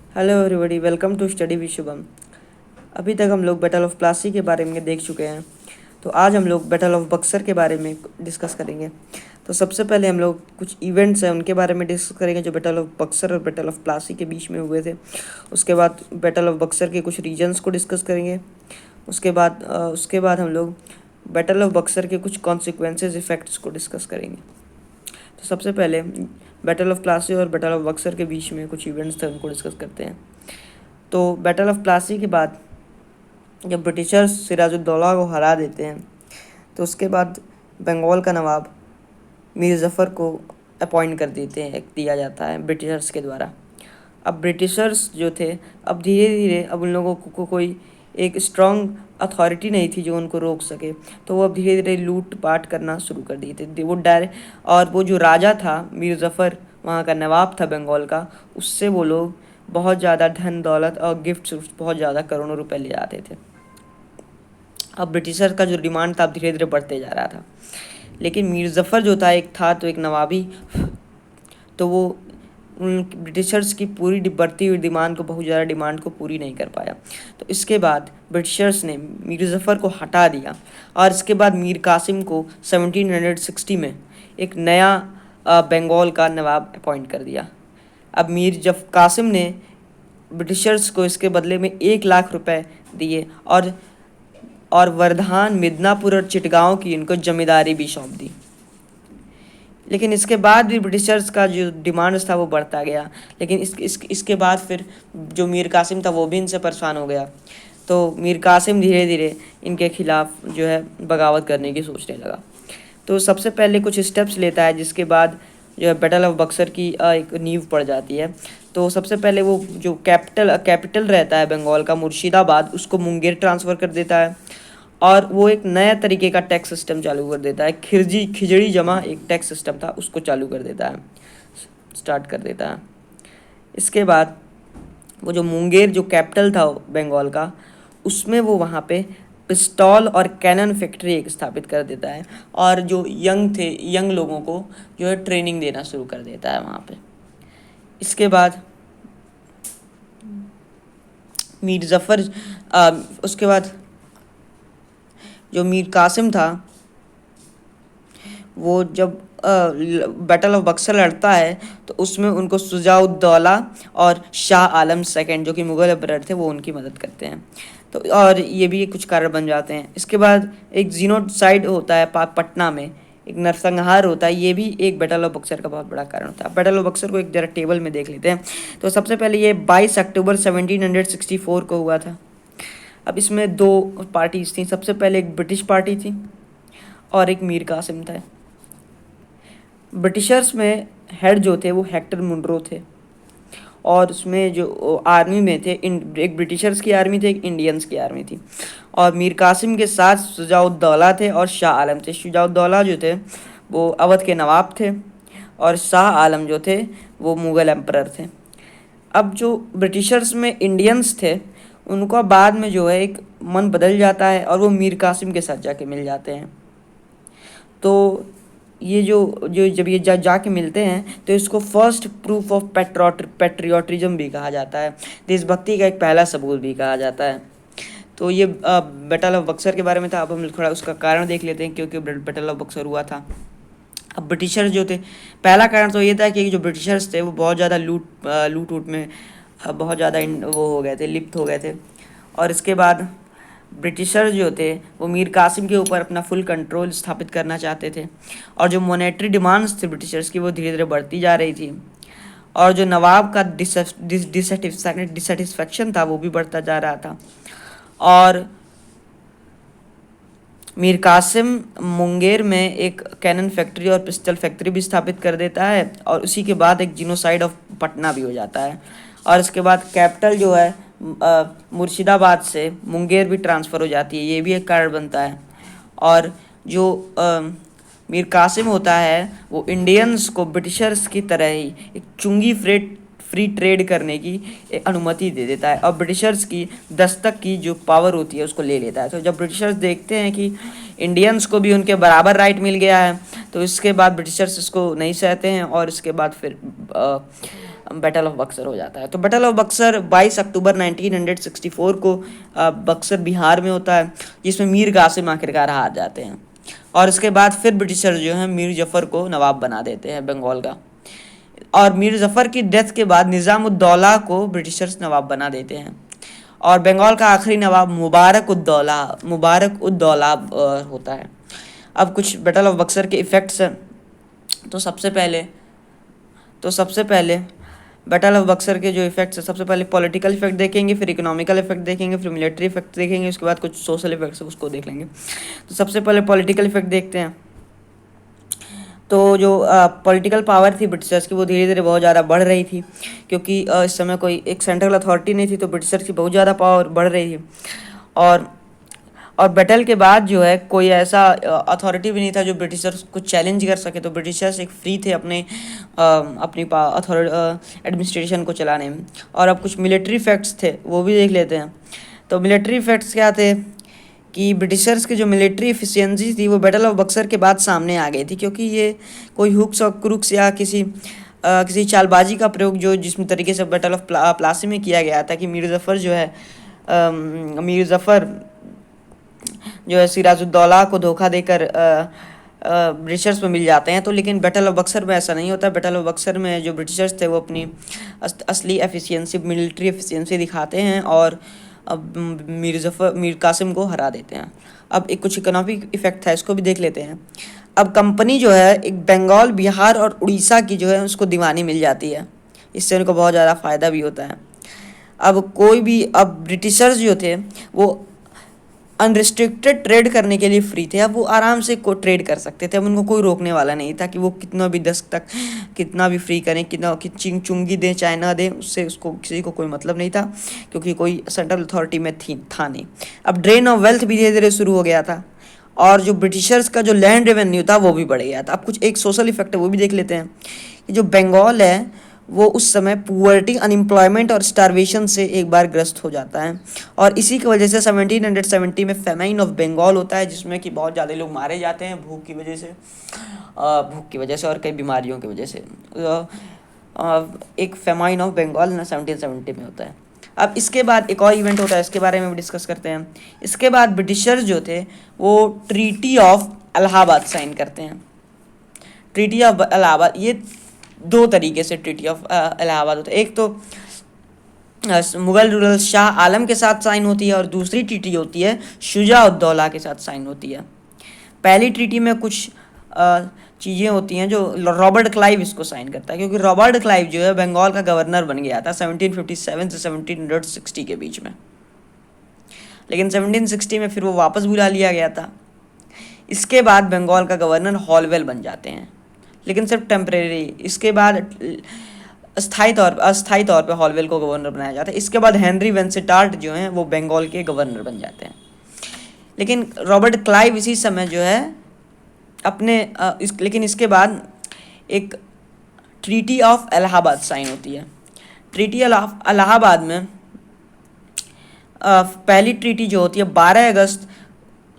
Hello everybody, welcome to study with Shubham. अभी तक हम लोग बैटल ऑफ प्लासी के बारे में देख चुके हैं। तो आज हम लोग बैटल ऑफ बक्सर के बारे में डिस्कस करेंगे। तो सबसे पहले हम लोग कुछ इवेंट्स हैं उनके बारे में डिस्कस करेंगे जो बैटल ऑफ बक्सर और बैटल ऑफ प्लासी के बीच में हुए थे। उसके बाद बैटल ऑफ बक्सर के कुछ रीजन्स को डिस्कस करेंगे। उसके बाद हम लोग बैटल ऑफ बक्सर के कुछ कॉन्सिक्वेंसेज इफेक्ट्स को डिस्कस करेंगे। तो सबसे पहले बैटल ऑफ प्लासी और बैटल ऑफ बक्सर के बीच में कुछ इवेंट्स थे उनको डिस्कस करते हैं। तो बैटल ऑफ प्लासी के बाद जब ब्रिटिशर्स सिराजुद्दौला को हरा देते हैं तो उसके बाद बंगाल का नवाब मीर ज़फ़र को अपॉइंट कर दिया जाता है ब्रिटिशर्स के द्वारा। अब ब्रिटिशर्स जो थे अब धीरे धीरे अब उन लोगों को कोई एक स्ट्रॉन्ग अथॉरिटी नहीं थी जो उनको रोक सके, तो वो अब धीरे धीरे लूट पाट करना शुरू कर दिए थे। वो डायरेक्ट और वो जो राजा था मीर ज़फ़र, वहाँ का नवाब था बंगाल का, उससे वो लोग बहुत ज़्यादा धन दौलत और गिफ्ट्स बहुत ज़्यादा करोड़ों रुपए ले जाते थे। अब ब्रिटिशर का जो डिमांड था अब धीरे धीरे बढ़ते जा रहा था, लेकिन मीर ज़फ़र जो था एक नवाबी, तो वो उन ब्रिटिशर्स की पूरी बढ़ती हुई डिमांड को बहुत ज़्यादा डिमांड को पूरी नहीं कर पाया। तो इसके बाद ब्रिटिशर्स ने मीर ज़फ़र को हटा दिया और इसके बाद मीर कासिम को 1760 में एक नया बंगाल का नवाब अपॉइंट कर दिया। अब कासिम ने ब्रिटिशर्स को इसके बदले में 1 लाख रुपए दिए और वर्धान, मिदनापुर और चिटगांव की इनको जमींदारी भी सौंप दी। लेकिन इसके बाद भी ब्रिटिशर्स का जो डिमांड था वो बढ़ता गया, लेकिन इसके बाद फिर जो मीर कासिम था वो भी इनसे परेशान हो गया। तो मीर कासिम धीरे धीरे इनके खिलाफ जो है बगावत करने की सोचने लगा। तो सबसे पहले कुछ स्टेप्स लेता है, जिसके बाद जो है बैटल ऑफ बक्सर की एक नींव पड़ जाती है। तो सबसे पहले वो जो कैपिटल रहता है बंगाल का मुर्शिदाबाद, उसको मुंगेर ट्रांसफ़र कर देता है और वो एक नया तरीके का टैक्स सिस्टम चालू कर देता है। खिजड़ी जमा एक टैक्स सिस्टम था, उसको चालू कर देता है, स्टार्ट कर देता है। इसके बाद वो जो मुंगेर जो कैपिटल था बंगाल का, उसमें वो वहाँ पे पिस्तौल और कैनन फैक्ट्री एक स्थापित कर देता है और जो यंग लोगों को जो है ट्रेनिंग देना शुरू कर देता है वहाँ पे। इसके बाद मीर ज़फ़र उसके बाद जो मीर कासिम था वो जब बैटल ऑफ बक्सर लड़ता है तो उसमें उनको शुजाउद्दौला और शाह आलम सेकंड जो कि मुग़ल एम्परर थे वो उनकी मदद करते हैं। तो और ये भी कुछ कारण बन जाते हैं। इसके बाद एक जीनोसाइड होता है पटना में, एक नरसंहार होता है, ये भी एक बैटल ऑफ बक्सर का बहुत बड़ा कारण होता है। बैटल ऑफ बक्सर को एक जरा टेबल में देख लेते हैं। तो सबसे पहले ये 22 अक्टूबर 1764 को हुआ था। अब इसमें दो पार्टीज थी। सबसे पहले एक ब्रिटिश पार्टी थी और एक मीर कासिम था। ब्रिटिशर्स में हेड जो थे वो हेक्टर मुनरो थे और उसमें जो आर्मी में थे एक ब्रिटिशर्स की आर्मी थी, एक इंडियंस की आर्मी थी। और मीर कासिम के साथ शुजाउद्दौला थे और शाह आलम थे। शुजाउद्दौला जो थे वो अवध के नवाब थे और शाह आलम जो थे वो मुग़ल एम्परर थे। अब जो ब्रिटिशर्स में इंडियंस थे उनका बाद में जो है एक मन बदल जाता है और वो मीर कासिम के साथ जाके मिल जाते हैं। तो ये जो जो जब ये जाके मिलते हैं तो इसको फर्स्ट प्रूफ ऑफ पैट्रियोटिज्म भी कहा जाता है, देशभक्ति का एक पहला सबूत भी कहा जाता है। तो ये बैटल ऑफ बक्सर के बारे में था। अब हम थोड़ा उसका कारण देख लेते हैं क्योंकि बैटल ऑफ बक्सर हुआ था। अब ब्रिटिशर्स जो थे, पहला कारण तो ये था कि जो ब्रिटिशर्स थे वो बहुत ज़्यादा लूट में बहुत ज़्यादा वो हो गए थे, लिप्त हो गए थे। और इसके बाद ब्रिटिशर्स जो थे वो मीर कासिम के ऊपर अपना फुल कंट्रोल स्थापित करना चाहते थे और जो मॉनेटरी डिमांड्स थे ब्रिटिशर्स की वो धीरे धीरे बढ़ती जा रही थी और जो नवाब का डिससेटिस्फैक्शन था वो भी बढ़ता जा रहा था। और मीर कासिम मुंगेर में एक कैनन फैक्ट्री और पिस्टल फैक्ट्री भी स्थापित कर देता है और उसी के बाद एक जीनोसाइड ऑफ पटना भी हो जाता है। और इसके बाद कैपिटल जो है मुर्शिदाबाद से मुंगेर भी ट्रांसफ़र हो जाती है, ये भी एक कारण बनता है। और जो मीर कासिम होता है वो इंडियंस को ब्रिटिशर्स की तरह ही एक चुंगी फ्री ट्रेड करने की अनुमति दे देता है और ब्रिटिशर्स की दस्तक की जो पावर होती है उसको ले लेता है। तो जब ब्रिटिशर्स देखते हैं कि इंडियंस को भी उनके बराबर राइट मिल गया है तो इसके बाद ब्रिटिशर्स इसको नहीं सहते हैं और इसके बाद फिर बैटल ऑफ बक्सर हो जाता है। तो बैटल ऑफ बक्सर 22 अक्टूबर 1964 को बक्सर बिहार में होता है, जिसमें मीर कासिम आखिरकार हार जाते हैं। और इसके बाद फिर ब्रिटिशर जो है मीर जफ़र को नवाब बना देते हैं बंगाल का। और मीर जफ़र की डेथ के बाद निज़ाम-उद-दौला को ब्रिटिशर्स नवाब बना देते हैं। और बंगाल का आखिरी नवाब मुबारक-उद-दौला होता है। अब कुछ बैटल ऑफ बक्सर के इफ़ेक्ट्स हैं। तो सबसे पहले बैटल ऑफ बक्सर के जो इफेक्ट्स है, सबसे पहले पॉलिटिकल इफेक्ट देखेंगे, फिर इकोनॉमिकल इफेक्ट देखेंगे, फिर मिलिट्री इफेक्ट देखेंगे, उसके बाद कुछ सोशल इफेक्ट्स है उसको देख लेंगे। तो सबसे पहले पॉलिटिकल इफेक्ट देखते हैं। तो जो पॉलिटिकल पावर थी ब्रिटिशर्स की वो धीरे धीरे बहुत ज़्यादा बढ़ रही थी, क्योंकि इस समय कोई एक सेंट्रल अथॉरिटी नहीं थी, तो ब्रिटिशर्स की बहुत ज़्यादा पावर बढ़ रही थी। और बैटल के बाद जो है कोई ऐसा अथॉरिटी भी नहीं था जो ब्रिटिशर्स को चैलेंज कर सके। तो ब्रिटिशर्स एक फ्री थे अपनी एडमिनिस्ट्रेशन को चलाने में। और अब कुछ मिलिट्री फैक्ट्स थे वो भी देख लेते हैं। तो मिलिट्री फैक्ट्स क्या थे कि ब्रिटिशर्स की जो मिलिट्री एफिशिएंसी थी वो बैटल ऑफ बक्सर के बाद सामने आ गई थी, क्योंकि ये कोई हुक्स और क्रुक्स या किसी चालबाजी का प्रयोग जो जिस तरीके से बैटल ऑफ प्लासी में किया गया था कि मीर ज़फ़र जो है सिराजुद्दौला को धोखा देकर ब्रिटिशर्स में मिल जाते हैं। तो लेकिन बैटल ऑफ बक्सर में ऐसा नहीं होता। बैटल ऑफ बक्सर में जो ब्रिटिशर्स थे वो अपनी असली एफिशिएंसी, मिलिट्री एफिशिएंसी दिखाते हैं और अब मीर कासिम को हरा देते हैं। अब एक कुछ इकोनॉमिक इफेक्ट था, इसको भी देख लेते हैं। अब कंपनी जो है एक बंगाल, बिहार और उड़ीसा की जो है उसको दीवानी मिल जाती है, इससे उनको बहुत ज़्यादा फ़ायदा भी होता है। अब ब्रिटिशर्स जो थे वो अनरिस्ट्रिक्टेड ट्रेड करने के लिए फ्री थे। अब वो आराम से ट्रेड कर सकते थे। अब उनको कोई रोकने वाला नहीं था कि वो कितना भी दस तक कितना भी फ्री करें, कितना चुंगी दें चाहे ना दें, उससे उसको किसी को कोई मतलब नहीं था, क्योंकि कोई सेंट्रल अथॉरिटी में था नहीं। अब ड्रेन ऑफ वेल्थ भी धीरे धीरे शुरू हो गया था, और जो ब्रिटिशर्स का जो लैंड रेवेन्यू था वो भी बढ़ गया था। अब कुछ एक सोशल इफेक्ट है वो भी देख लेते हैं कि जो बंगाल है वो उस समय पुअर्टी, अनएम्प्लॉयमेंट और स्टारवेशन से एक बार ग्रस्त हो जाता है। और इसी की वजह से 1770 में फेमाइन ऑफ बंगाल होता है, जिसमें कि बहुत ज़्यादा लोग मारे जाते हैं भूख की वजह से और कई बीमारियों की वजह से। एक फेमाइन ऑफ बंगाल 1770 में होता है। अब इसके बाद एक और इवेंट होता है, इसके बारे में भी डिस्कस करते हैं। इसके बाद ब्रिटिशर्स जो थे वो ट्रीटी ऑफ इलाहाबाद साइन करते हैं। ट्रीटी ऑफ इलाहाबाद, ये दो तरीके से ट्रीटी ऑफ इलाहाबाद होता है। एक तो मुगल रूलर शाह आलम के साथ साइन होती है, और दूसरी ट्रीटी होती है शुजा-उद-दौला के साथ साइन होती है। पहली ट्रीटी में कुछ चीज़ें होती हैं जो रॉबर्ट क्लाइव इसको साइन करता है, क्योंकि रॉबर्ट क्लाइव जो है बंगाल का गवर्नर बन गया था 1757 से 1760 के बीच में, लेकिन 1760 में फिर वो वापस बुला लिया गया था। इसके बाद बंगाल का गवर्नर हॉलवेल बन जाते हैं, लेकिन सिर्फ टेम्परेरी। इसके बाद अस्थायी तौर पे हॉलवेल को गवर्नर बनाया जाता है। इसके बाद हेनरी वेंसेटार्ट जो हैं वो बंगाल के गवर्नर बन जाते हैं। लेकिन रॉबर्ट क्लाइव इसी समय जो है लेकिन इसके बाद एक ट्रीटी ऑफ इलाहाबाद साइन होती है। ट्रीटी ऑफ इलाहाबाद में पहली ट्रीटी जो होती है 12 अगस्त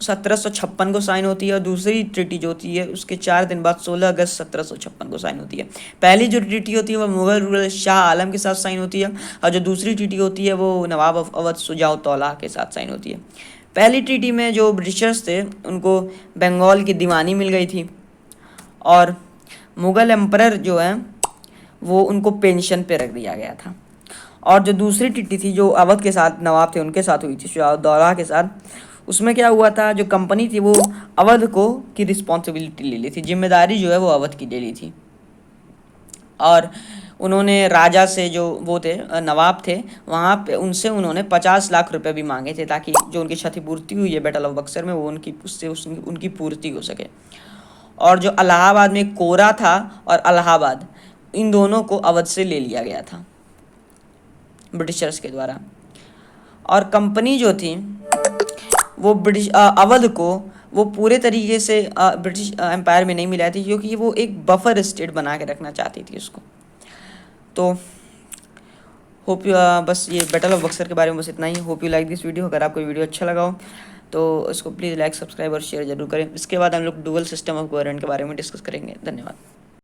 1756 को साइन होती है, और दूसरी ट्रीटी जो होती है उसके 4 दिन बाद 16 अगस्त 1756 को साइन होती है। पहली जो ट्रीटी होती है वो मुगल रूलर शाह आलम के साथ साइन होती है, और जो दूसरी ट्रीटी होती है वो नवाब ऑफ अवध शुजा-उद-दौला के साथ साइन होती है। पहली ट्रीटी में जो ब्रिटिशर्स थे उनको बंगाल की दीवानी मिल गई थी, और मुगल एम्परर जो है वो उनको पेंशन पे रख दिया गया था। और जो दूसरी ट्रीटी थी जो अवध के साथ नवाब थे उनके साथ हुई थी, शुजा-उद-दौला के साथ, उसमें क्या हुआ था, जो कंपनी थी वो अवध की रिस्पॉन्सिबिलिटी ले ली थी, जिम्मेदारी जो है वो अवध की ले ली थी। और उन्होंने राजा से जो वो थे नवाब थे वहाँ पे उनसे उन्होंने 50 लाख रुपए भी मांगे थे, ताकि जो उनकी क्षतिपूर्ति हुई है बैटल ऑफ बक्सर में वो उनकी पूर्ति हो सके। और जो इलाहाबाद में कोरा था और इलाहाबाद, इन दोनों को अवध से ले लिया गया था ब्रिटिशर्स के द्वारा। और कंपनी जो थी वो अवध को वो पूरे तरीके से ब्रिटिश एम्पायर में नहीं मिलाई थी, क्योंकि वो एक बफर स्टेट बना के रखना चाहती थी उसको। तो होप बस ये बैटल ऑफ बक्सर के बारे में बस इतना ही। Hope you like this video. अगर आपको वीडियो अच्छा लगा हो तो इसको प्लीज़ लाइक, सब्सक्राइब और शेयर जरूर करें। इसके बाद हम लोग डुअल सिस्टम ऑफ गवर्नमेंट के बारे में डिस्कस करेंगे। धन्यवाद।